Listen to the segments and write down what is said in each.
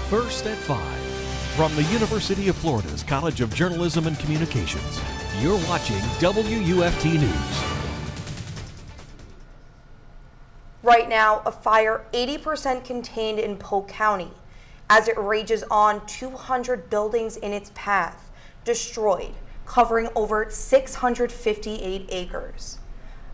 First at 5. From the University of Florida's College of Journalism and Communications, you're watching WUFT News. Right now, a fire 80% contained in Polk County. As it rages on, 200 buildings in its path, destroyed, covering over 658 acres.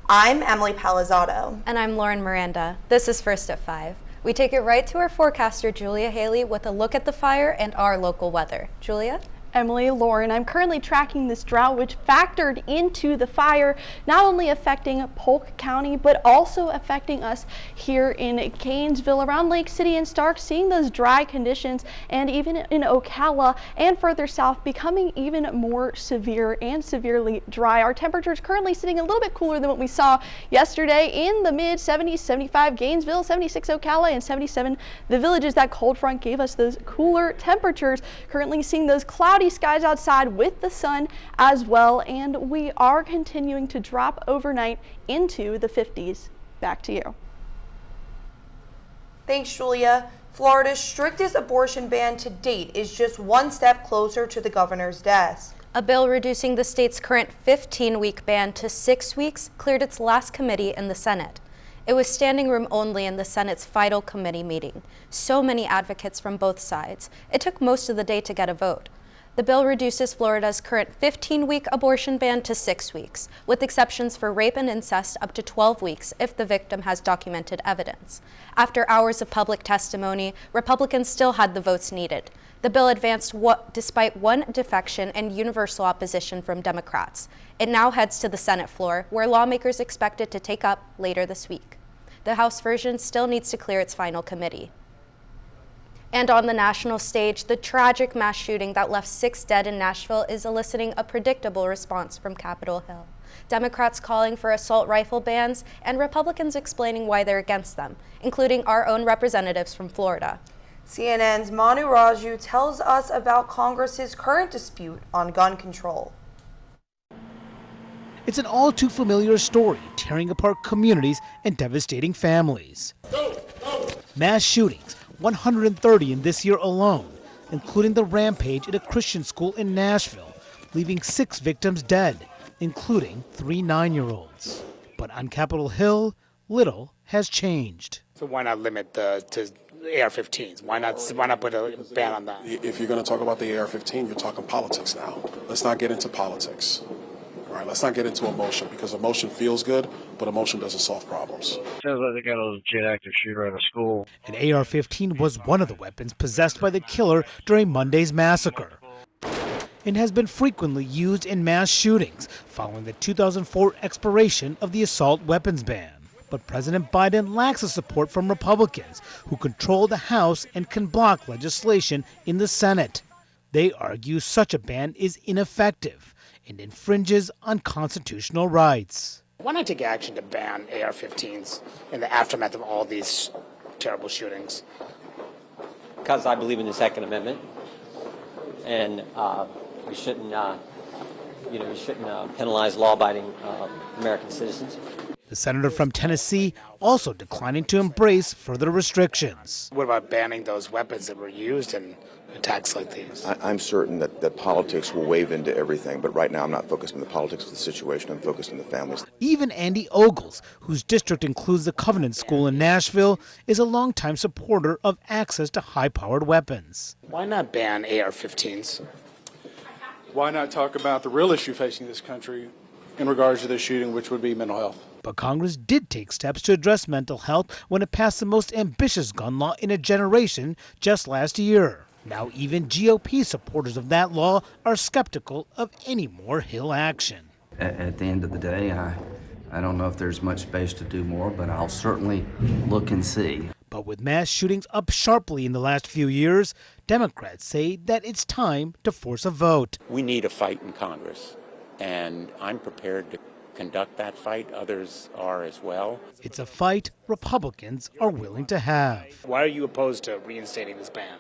I'm Emily Palazzotto. And I'm Loren Miranda. This is First at 5. We take it right to our forecaster, Julia Haley, with a look at the fire and our local weather. Julia? Emily, Loren, I'm currently tracking this drought which factored into the fire, not only affecting Polk County, but also affecting us here in Gainesville, around Lake City and Stark, seeing those dry conditions, and even in Ocala and further south becoming even more severe and severely dry. Our temperatures currently sitting a little bit cooler than what we saw yesterday in the mid 70s, 75 Gainesville, 76 Ocala, and 77 the Villages. That cold front gave us those cooler temperatures. Currently seeing those cloudy skies outside with the sun as well, and we are continuing to drop overnight into the 50s. Back to you. Thanks, Julia. Florida's strictest abortion ban to date is just one step closer to the governor's desk. A bill reducing the state's current 15-week ban to 6 weeks cleared its last committee in the Senate. It was standing room only in the Senate's final committee meeting. So many advocates from both sides. It took most of the day to get a vote. The bill reduces Florida's current 15-week abortion ban to 6 weeks, with exceptions for rape and incest up to 12 weeks if the victim has documented evidence. After hours of public testimony, Republicans still had the votes needed. The bill advanced despite one defection and universal opposition from Democrats. It now heads to the Senate floor, where lawmakers expect it to take up later this week. The House version still needs to clear its final committee. And on the national stage, the tragic mass shooting that left 6 dead in Nashville is eliciting a predictable response from Capitol Hill. Democrats calling for assault rifle bans and Republicans explaining why they're against them, including our own representatives from Florida. CNN's Manu Raju tells us about Congress's current dispute on gun control. It's an all too familiar story, tearing apart communities and devastating families. Mass shootings, 130 in this year alone, including the rampage at a Christian school in Nashville, leaving 6 victims dead, including 3 9-year-olds. But on Capitol Hill, little has changed. So why not limit to AR-15s? Why not put a ban on that? If you're going to talk about the AR-15, you're talking politics now. Let's not get into politics. All right, let's not get into emotion, because emotion feels good, but emotion doesn't solve problems. Sounds like they got a legit active shooter at a school. An AR-15 was one of the weapons possessed by the killer during Monday's massacre, and has been frequently used in mass shootings following the 2004 expiration of the assault weapons ban. But President Biden lacks the support from Republicans, who control the House and can block legislation in the Senate. They argue such a ban is ineffective and infringes on constitutional rights. Why not take action to ban AR-15s in the aftermath of all these terrible shootings? Because I believe in the Second Amendment, and we shouldn't, penalize law-abiding American citizens. The senator from Tennessee also declining to embrace further restrictions. What about banning those weapons that were used in attacks like these? I'm certain that politics will wave into everything, but right now I'm not focused on the politics of the situation. I'm focused on the families. Even Andy Ogles, whose district includes the Covenant School in Nashville, is a longtime supporter of access to high-powered weapons. Why not ban AR-15s? Why not talk about the real issue facing this country in regards to this shooting, which would be mental health? But Congress did take steps to address mental health when it passed the most ambitious gun law in a generation just last year. Now even GOP supporters of that law are skeptical of any more Hill action. At the end of the day, I don't know if there's much space to do more, but I'll certainly look and see. But with mass shootings up sharply in the last few years, Democrats say that it's time to force a vote. We need a fight in Congress, and I'm prepared to conduct that fight. Others are as well. It's a fight Republicans are willing to have. Why are you opposed to reinstating this ban?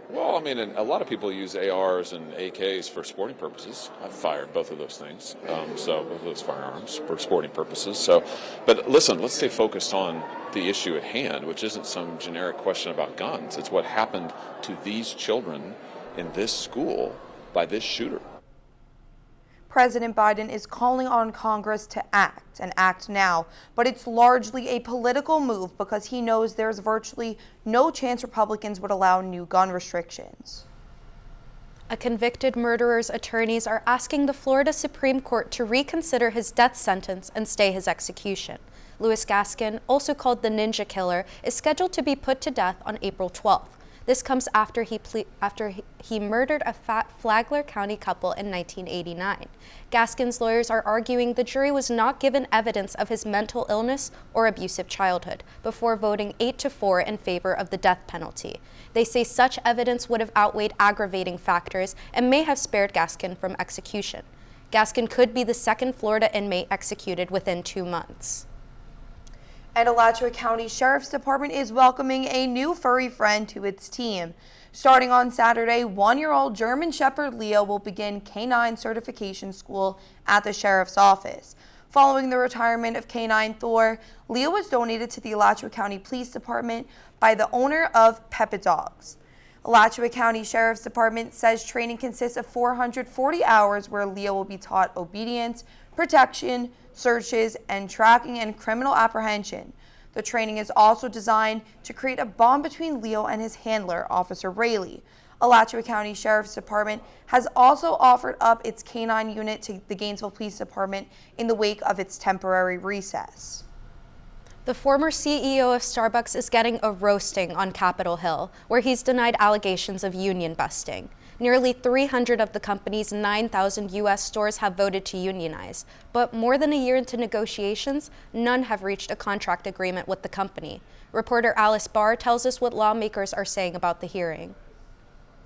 Well, I mean, a lot of people use ARs and AKs for sporting purposes. I've fired both of those things, so both of those firearms for sporting purposes. But listen, let's stay focused on the issue at hand, which isn't some generic question about guns. It's what happened to these children in this school by this shooter. President Biden is calling on Congress to act and act now, but it's largely a political move because he knows there's virtually no chance Republicans would allow new gun restrictions. A convicted murderer's attorneys are asking the Florida Supreme Court to reconsider his death sentence and stay his execution. Louis Gaskin, also called the Ninja Killer, is scheduled to be put to death on April 12th. This comes after he murdered a Flagler County couple in 1989. Gaskin's lawyers are arguing the jury was not given evidence of his mental illness or abusive childhood before voting 8-4 in favor of the death penalty. They say such evidence would have outweighed aggravating factors and may have spared Gaskin from execution. Gaskin could be the second Florida inmate executed within 2 months. And Alachua County Sheriff's Department is welcoming a new furry friend to its team. Starting on Saturday, 1-year-old German Shepherd Leo will begin canine certification school at the Sheriff's Office. Following the retirement of canine Thor, Leo was donated to the Alachua County Police Department by the owner of Peppa Dogs. Alachua County Sheriff's Department says training consists of 440 hours where Leo will be taught obedience, protection, searches, and tracking and criminal apprehension. The training is also designed to create a bond between Leo and his handler, Officer Rayleigh. Alachua County Sheriff's Department has also offered up its canine unit to the Gainesville Police Department in the wake of its temporary recess. The former CEO of Starbucks is getting a roasting on Capitol Hill, where he's denied allegations of union busting. Nearly 300 of the company's 9,000 U.S. stores have voted to unionize, but more than a year into negotiations, none have reached a contract agreement with the company. Reporter Alice Barr tells us what lawmakers are saying about the hearing.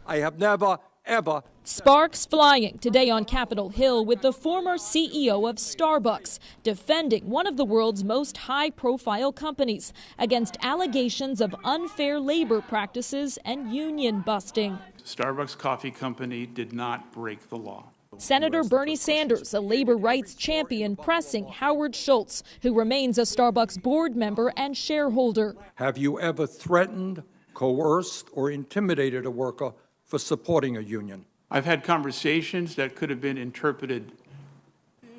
I have never, ever. Sparks flying today on Capitol Hill with the former CEO of Starbucks defending one of the world's most high-profile companies against allegations of unfair labor practices and union busting. Starbucks Coffee Company did not break the law. Senator Bernie Sanders, a labor rights champion, pressing Howard Schultz, who remains a Starbucks board member and shareholder. Have you ever threatened, coerced, or intimidated a worker for supporting a union? I've had conversations that could have been interpreted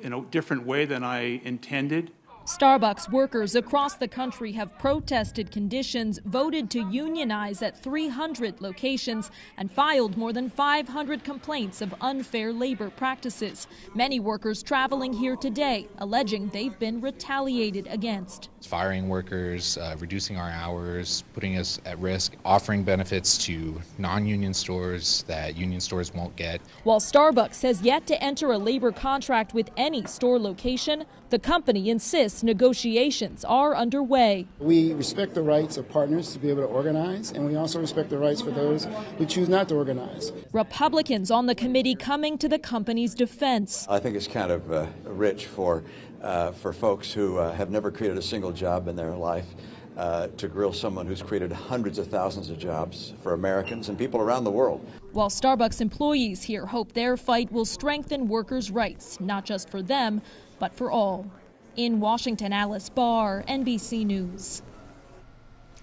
in a different way than I intended. Starbucks workers across the country have protested conditions, voted to unionize at 300 locations, and filed more than 500 complaints of unfair labor practices. Many workers traveling here today, alleging they've been retaliated against. Firing workers, reducing our hours, putting us at risk, offering benefits to non-union stores that union stores won't get. While Starbucks has yet to enter a labor contract with any store location, the company insists negotiations are underway. We respect the rights of partners to be able to organize, and we also respect the rights for those who choose not to organize. Republicans on the committee coming to the company's defense. I think it's kind of rich for folks who have never created a single job in their life to grill someone who's created hundreds of thousands of jobs for Americans and people around the world. While Starbucks employees here hope their fight will strengthen workers' rights, not just for them, but for all. In Washington, Alice Barr, NBC News.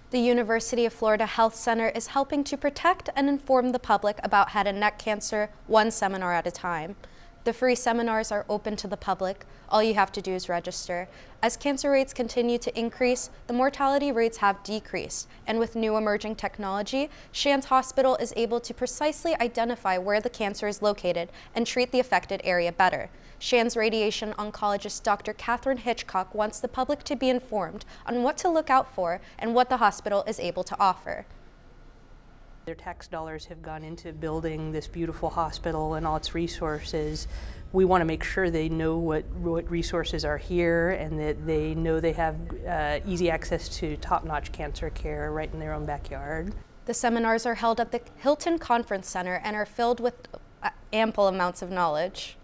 The University of Florida Health Center is helping to protect and inform the public about head and neck cancer, one seminar at a time. The free seminars are open to the public. All you have to do is register. As cancer rates continue to increase, the mortality rates have decreased. And with new emerging technology, Shands Hospital is able to precisely identify where the cancer is located and treat the affected area better. Shands radiation oncologist Dr. Catherine Hitchcock wants the public to be informed on what to look out for and what the hospital is able to offer. Their tax dollars have gone into building this beautiful hospital and all its resources. We want to make sure they know what resources are here and that they know they have easy access to top-notch cancer care right in their own backyard. The seminars are held at the Hilton Conference Center and are filled with ample amounts of knowledge.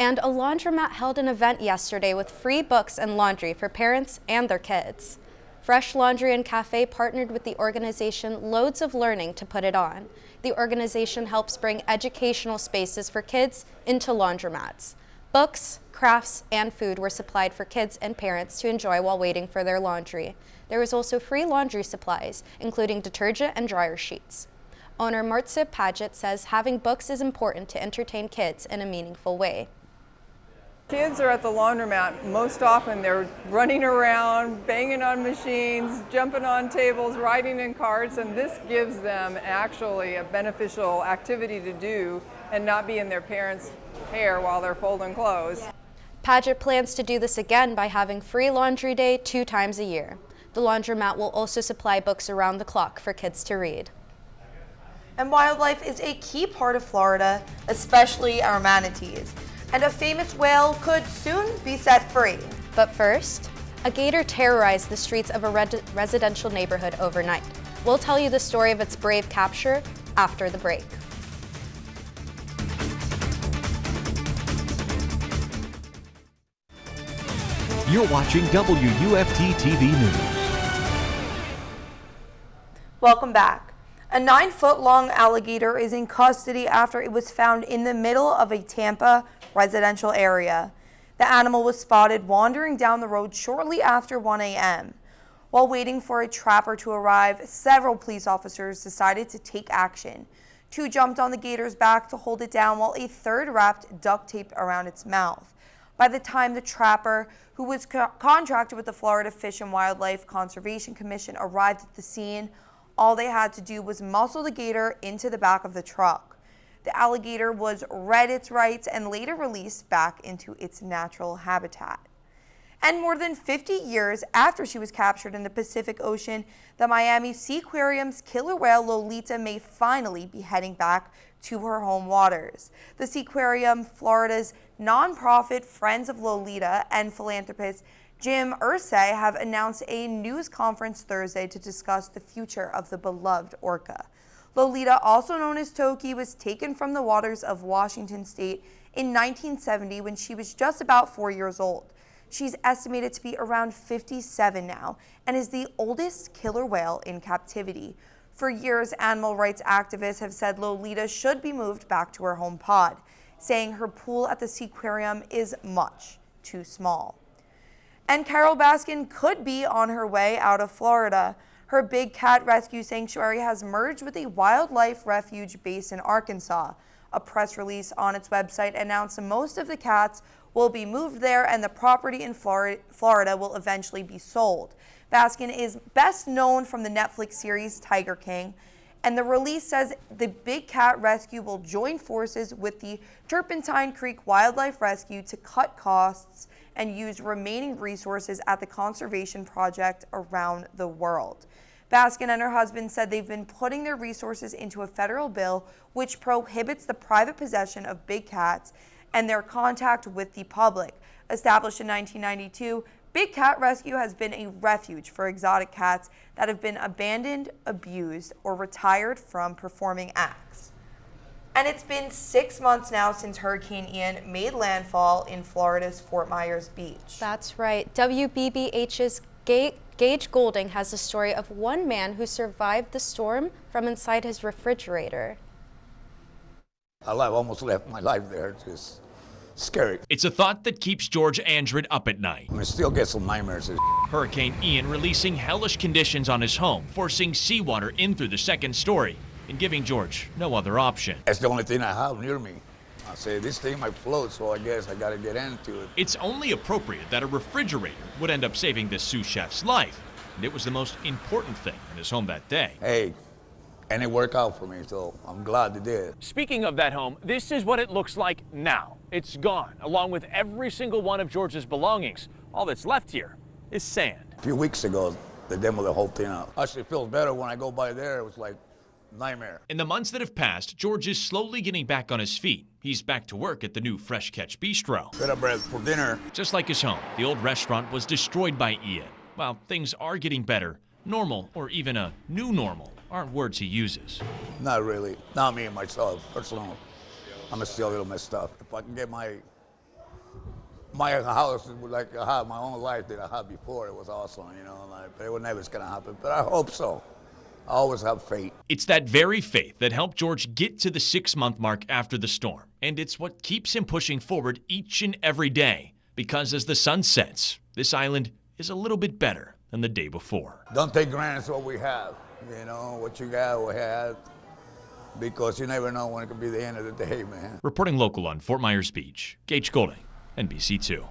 And a laundromat held an event yesterday with free books and laundry for parents and their kids. Fresh Laundry and Cafe partnered with the organization Loads of Learning to put it on. The organization helps bring educational spaces for kids into laundromats. Books, crafts, and food were supplied for kids and parents to enjoy while waiting for their laundry. There was also free laundry supplies, including detergent and dryer sheets. Owner Martza Paget says having books is important to entertain kids in a meaningful way. Kids are at the laundromat. Most often they're running around, banging on machines, jumping on tables, riding in carts, and this gives them actually a beneficial activity to do and not be in their parents' hair while they're folding clothes. Paget plans to do this again by having free laundry day 2 times a year. The laundromat will also supply books around the clock for kids to read. And wildlife is a key part of Florida, especially our manatees. And a famous whale could soon be set free. But first, a gator terrorized the streets of a residential neighborhood overnight. We'll tell you the story of its brave capture after the break. You're watching WUFT-TV News. Welcome back. A 9-foot-long alligator is in custody after it was found in the middle of a Tampa residential area. The animal was spotted wandering down the road shortly after 1 a.m. While waiting for a trapper to arrive, several police officers decided to take action. 2 jumped on the gator's back to hold it down while a third wrapped duct tape around its mouth. By the time the trapper, who was contracted with the Florida Fish and Wildlife Conservation Commission, arrived at the scene, all they had to do was muscle the gator into the back of the truck. The alligator was read its rights and later released back into its natural habitat. And more than 50 years after she was captured in the Pacific Ocean, the Miami Seaquarium's killer whale Lolita may finally be heading back to her home waters. The Seaquarium, Florida's nonprofit Friends of Lolita, and philanthropist Jim Irsay have announced a news conference Thursday to discuss the future of the beloved orca. Lolita, also known as Toki, was taken from the waters of Washington state in 1970 when she was just about 4 years old. She's estimated to be around 57 now and is the oldest killer whale in captivity. For years, animal rights activists have said Lolita should be moved back to her home pod, saying her pool at the Seaquarium is much too small. And Carol Baskin could be on her way out of Florida. Her big cat rescue sanctuary has merged with a wildlife refuge based in Arkansas. A press release on its website announced most of the cats will be moved there and the property in Florida will eventually be sold. Baskin is best known from the Netflix series Tiger King, and the release says the Big Cat Rescue will join forces with the Turpentine Creek Wildlife Rescue to cut costs and use remaining resources at the conservation project around the world. Baskin and her husband said they've been putting their resources into a federal bill which prohibits the private possession of big cats and their contact with the public. Established in 1992, Big Cat Rescue has been a refuge for exotic cats that have been abandoned, abused, or retired from performing acts. And it's been 6 months now since Hurricane Ian made landfall in Florida's Fort Myers Beach. That's right. WBBH's Gage Golding has the story of one man who survived the storm from inside his refrigerator. I almost left my life there. It's just scary. It's a thought that keeps George Andred up at night. I still get some nightmares. Hurricane Ian releasing hellish conditions on his home, forcing seawater in through the second story and giving George no other option. That's the only thing I have near me. I say, this thing might float, so I guess I gotta get into it. It's only appropriate that a refrigerator would end up saving this sous chef's life, and it was the most important thing in his home that day. Hey, and it worked out for me, so I'm glad it did. Speaking of that home, this is what it looks like now. It's gone, along with every single one of George's belongings. All that's left here is sand. A few weeks ago, they demoed the whole thing out. Actually, it feels better when I go by there. It was like nightmare. In the months that have passed, George is slowly getting back on his feet. He's back to work at the new Fresh Catch Bistro. Bit of bread for dinner. Just like his home, the old restaurant was destroyed by Ian. While things are getting better, normal or even a new normal aren't words he uses. Not really. Not me and myself, personally. I'm still a little messed up. If I can get my my house was like I had my own life that I had before. It was awesome, you know, like, but it was never going to happen. But I hope so. I always have faith. It's that very faith that helped George get to the 6-month mark after the storm. And it's what keeps him pushing forward each and every day. Because as the sun sets, this island is a little bit better than the day before. Don't take granted what we have. You know, what you got, we had. Because you never know when it could be the end of the day, man. Reporting local on Fort Myers Beach, Gage Golding, NBC2.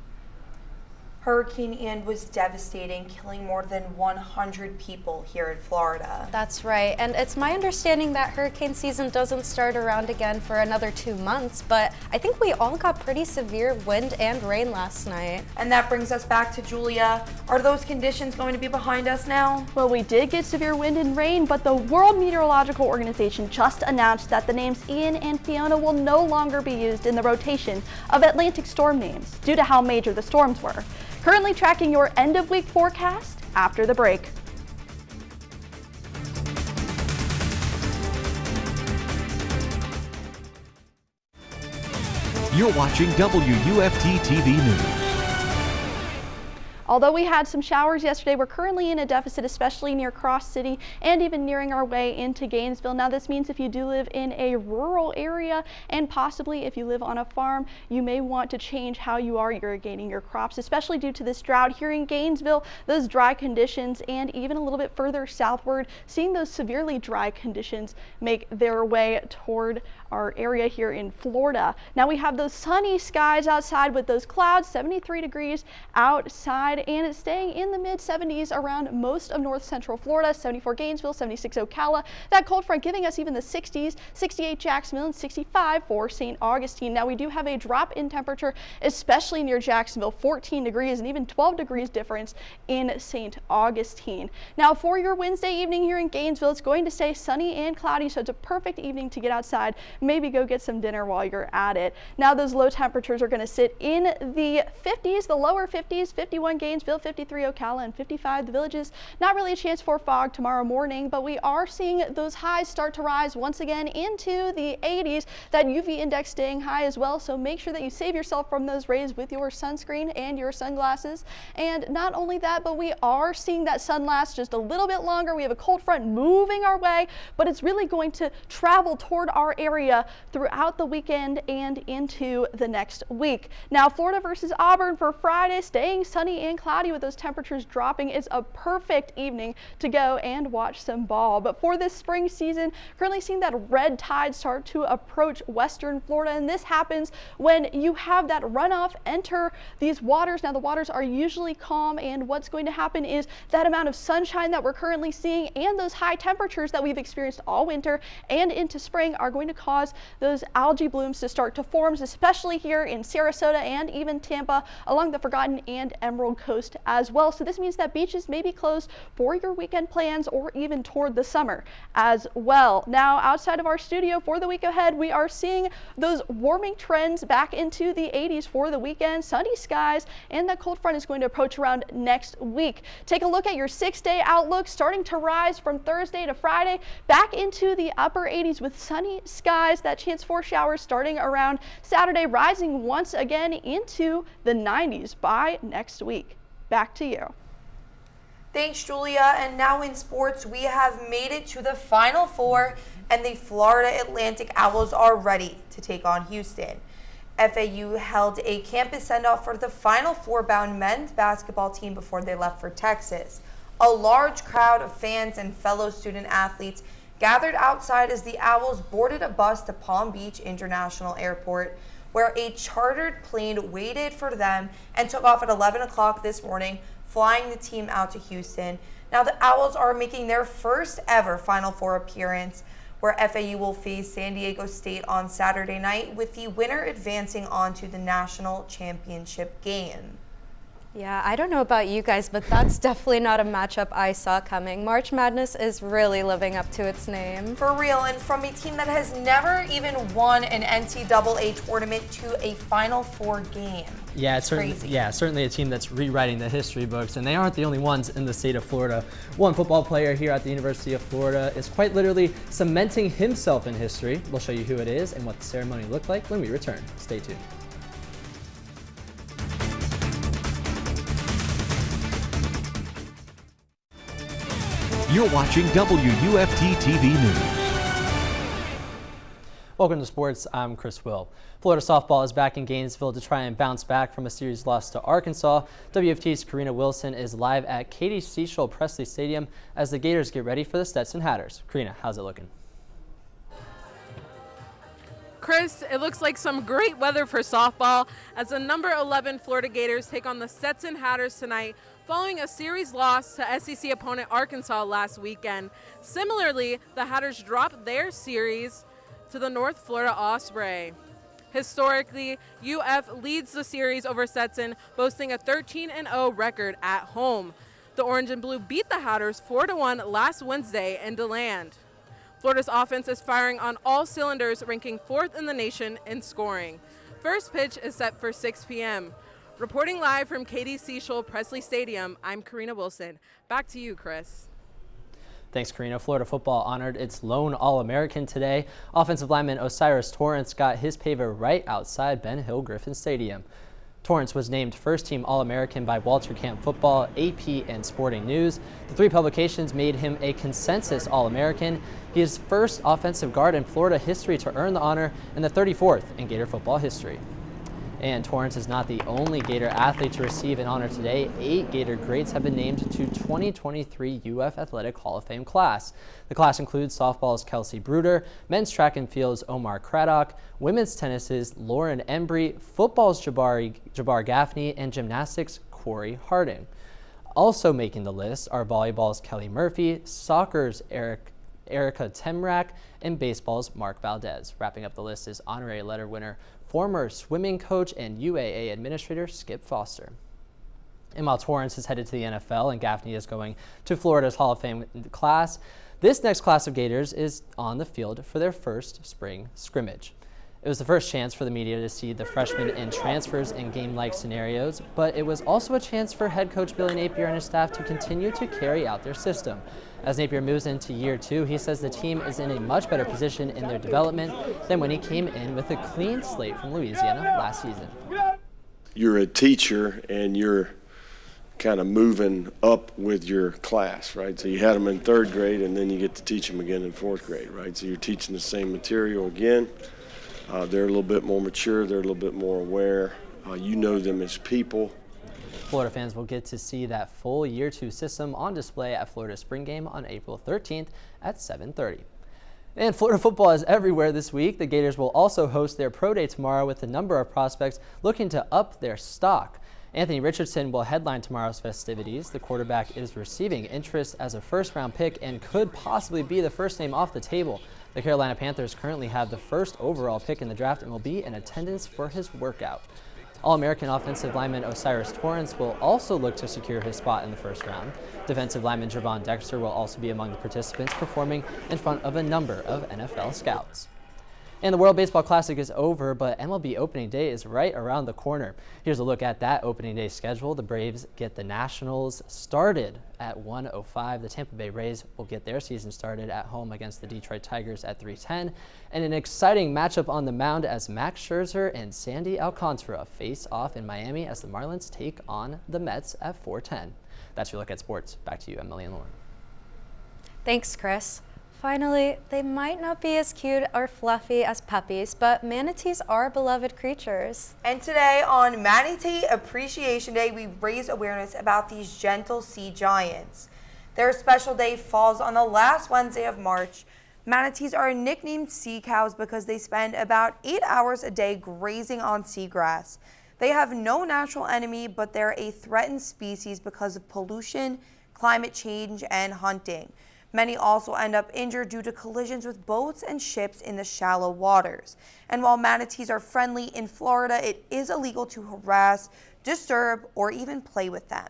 Hurricane Ian was devastating, killing more than 100 people here in Florida. That's right, and it's my understanding that hurricane season doesn't start around again for another 2 months, but I think we all got pretty severe wind and rain last night. And that brings us back to Julia. Are those conditions going to be behind us now? Well, we did get severe wind and rain, but the World Meteorological Organization just announced that the names Ian and Fiona will no longer be used in the rotation of Atlantic storm names due to how major the storms were. Currently tracking your end-of-week forecast after the break. You're watching WUFT-TV News. Although we had some showers yesterday, we're currently in a deficit, especially near Cross City and even nearing our way into Gainesville. Now, this means if you do live in a rural area and possibly if you live on a farm, you may want to change how you are irrigating your crops, especially due to this drought here in Gainesville, those dry conditions, and even a little bit further southward, seeing those severely dry conditions make their way toward our area here in Florida. Now we have those sunny skies outside with those clouds, 73 degrees outside, and it's staying in the mid 70s around most of north central Florida, 74 Gainesville, 76 Ocala. That cold front giving us even the 60s, 68 Jacksonville, and 65 for St. Augustine. Now we do have a drop in temperature, especially near Jacksonville, 14 degrees and even 12 degrees difference in St. Augustine. Now for your Wednesday evening here in Gainesville, it's going to stay sunny and cloudy, so it's a perfect evening to get outside. Maybe go get some dinner while you're at it. Now those low temperatures are going to sit in the 50s, the lower 50s, 51 Gainesville, 53 Ocala, and 55 the Villages. Not really a chance for fog tomorrow morning, but we are seeing those highs start to rise once again into the 80s. That UV index staying high as well, so make sure that you save yourself from those rays with your sunscreen and your sunglasses. And not only that, but we are seeing that sun last just a little bit longer. We have a cold front moving our way, but it's really going to travel toward our area throughout the weekend and into the next week. Now Florida versus Auburn for Friday, staying sunny and cloudy with those temperatures dropping. It's a perfect evening to go and watch some ball. But for this spring season, currently seeing that red tide start to approach western Florida, and this happens when you have that runoff enter these waters. Now the waters are usually calm, and what's going to happen is that amount of sunshine that we're currently seeing and those high temperatures that we've experienced all winter and into spring are going to cause those algae blooms to start to form, especially here in Sarasota and even Tampa along the Forgotten and Emerald Coast as well. So this means that beaches may be closed for your weekend plans or even toward the summer as well. Now outside of our studio for the week ahead, we are seeing those warming trends back into the 80s for the weekend, sunny skies, and that cold front is going to approach around next week. Take a look at your 6-day outlook, starting to rise from Thursday to Friday back into the upper 80s with sunny skies. That chance for showers starting around Saturday, rising once again into the 90s by next week. Back to you. Thanks, Julia. And now in sports, we have made it to the Final Four, and the Florida Atlantic Owls are ready to take on Houston. FAU held a campus send-off for the Final Four-bound men's basketball team before they left for Texas. A large crowd of fans and fellow student athletes gathered outside as the Owls boarded a bus to Palm Beach International Airport, where a chartered plane waited for them and took off at 11 o'clock this morning, flying the team out to Houston. Now the Owls are making their first ever Final Four appearance, where FAU will face San Diego State on Saturday night, with the winner advancing on to the national championship game. Yeah, I don't know about you guys, but that's definitely not a matchup I saw coming. March Madness is really living up to its name. For real, and from a team that has never even won an NCAA tournament to a Final Four game. Yeah, it's certainly a team that's rewriting the history books, and they aren't the only ones in the state of Florida. One football player here at the University of Florida is quite literally cementing himself in history. We'll show you who it is and what the ceremony looked like when we return. Stay tuned. You're watching WUFT TV News. Welcome to sports. I'm Chris Will. Florida softball is back in Gainesville to try and bounce back from a series loss to Arkansas. WFT's Karina Wilson is live at Katie Cecil Presley Stadium as the Gators get ready for the Stetson Hatters. Karina, how's it looking? Chris, it looks like some great weather for softball as the number 11 Florida Gators take on the Stetson Hatters tonight following a series loss to SEC opponent Arkansas last weekend. Similarly, the Hatters dropped their series to the North Florida Osprey. Historically, UF leads the series over Stetson, boasting a 13-0 record at home. The Orange and Blue beat the Hatters 4-1 last Wednesday in DeLand. Florida's offense is firing on all cylinders, ranking 4th in the nation in scoring. First pitch is set for 6 p.m. Reporting live from Katie Cecil Presley Stadium, I'm Karina Wilson. Back to you, Chris. Thanks, Karina. Florida football honored its lone All-American today. Offensive lineman Osiris Torrance got his paver right outside Ben Hill Griffin Stadium. Torrance was named first-team All-American by Walter Camp Football, AP, and Sporting News. The 3 publications made him a consensus All-American. He is first offensive guard in Florida history to earn the honor and the 34th in Gator football history. And Torrance is not the only Gator athlete to receive an honor today. 8 Gator greats have been named to 2023 UF Athletic Hall of Fame class. The class includes softball's Kelsey Bruder, men's track and field's Omar Craddock, women's tennis's Loren Embry, football's Jabbar Gaffney, and gymnastics Corey Harding. Also making the list are volleyball's Kelly Murphy, soccer's Erica Temrak, and baseball's Mark Valdez. Wrapping up the list is honorary letter winner former swimming coach and UAA administrator Skip Foster. And while Torrance is headed to the NFL and Gaffney is going to Florida's Hall of Fame class, this next class of Gators is on the field for their first spring scrimmage. It was the first chance for the media to see the freshmen in transfers in game-like scenarios, but it was also a chance for head coach Billy Napier and his staff to continue to carry out their system. As Napier moves into year 2, he says the team is in a much better position in their development than when he came in with a clean slate from Louisiana last season. You're a teacher and you're kind of moving up with your class, right? So you had them in 3rd grade and then you get to teach them again in 4th grade, right? So you're teaching the same material again. They're a little bit more mature, they're a little bit more aware. You know them as people. Florida fans will get to see that full Year 2 system on display at Florida's spring game on April 13th at 7:30. And Florida football is everywhere this week. The Gators will also host their pro day tomorrow with a number of prospects looking to up their stock. Anthony Richardson will headline tomorrow's festivities. The quarterback is receiving interest as a first-round pick and could possibly be the first name off the table. The Carolina Panthers currently have the first overall pick in the draft and will be in attendance for his workout. All-American offensive lineman Osiris Torrance will also look to secure his spot in the first round. Defensive lineman Javon Dexter will also be among the participants performing in front of a number of NFL scouts. And the World Baseball Classic is over, but MLB opening day is right around the corner. Here's a look at that opening day schedule. The Braves get the Nationals started at 1:05. The Tampa Bay Rays will get their season started at home against the Detroit Tigers at 3:10. And an exciting matchup on the mound as Max Scherzer and Sandy Alcantara face off in Miami as the Marlins take on the Mets at 4:10. That's your look at sports. Back to you, Emily and Lauren. Thanks, Chris. Finally, they might not be as cute or fluffy as puppies, but manatees are beloved creatures. And today on Manatee Appreciation Day, we raise awareness about these gentle sea giants. Their special day falls on the last Wednesday of March. Manatees are nicknamed sea cows because they spend about 8 hours a day grazing on seagrass. They have no natural enemy, but they're a threatened species because of pollution, climate change, and hunting. Many also end up injured due to collisions with boats and ships in the shallow waters. And while manatees are friendly in Florida, it is illegal to harass, disturb, or even play with them.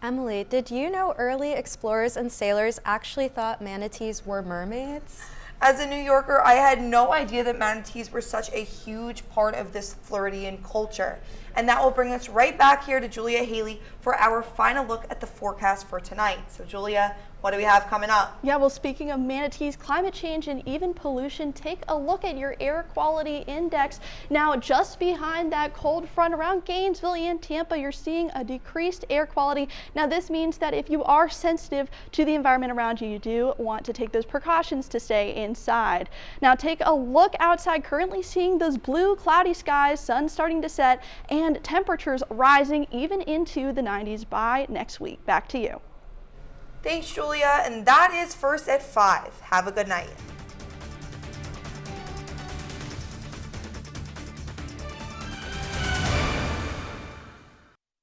Emily, did you know early explorers and sailors actually thought manatees were mermaids? As a New Yorker, I had no idea that manatees were such a huge part of this Floridian culture. And that will bring us right back here to Julia Haley for our final look at the forecast for tonight. So Julia, What do we have coming up? Yeah, well, speaking of manatees, climate change, and even pollution, take a look at your air quality index. Now, just behind that cold front around Gainesville and Tampa, you're seeing a decreased air quality. Now, this means that if you are sensitive to the environment around you, you do want to take those precautions to stay inside. Now, take a look outside, currently seeing those blue cloudy skies, sun starting to set, and temperatures rising even into the 90s by next week. Back to you. Thanks, Julia. And that is First at 5. Have a good night.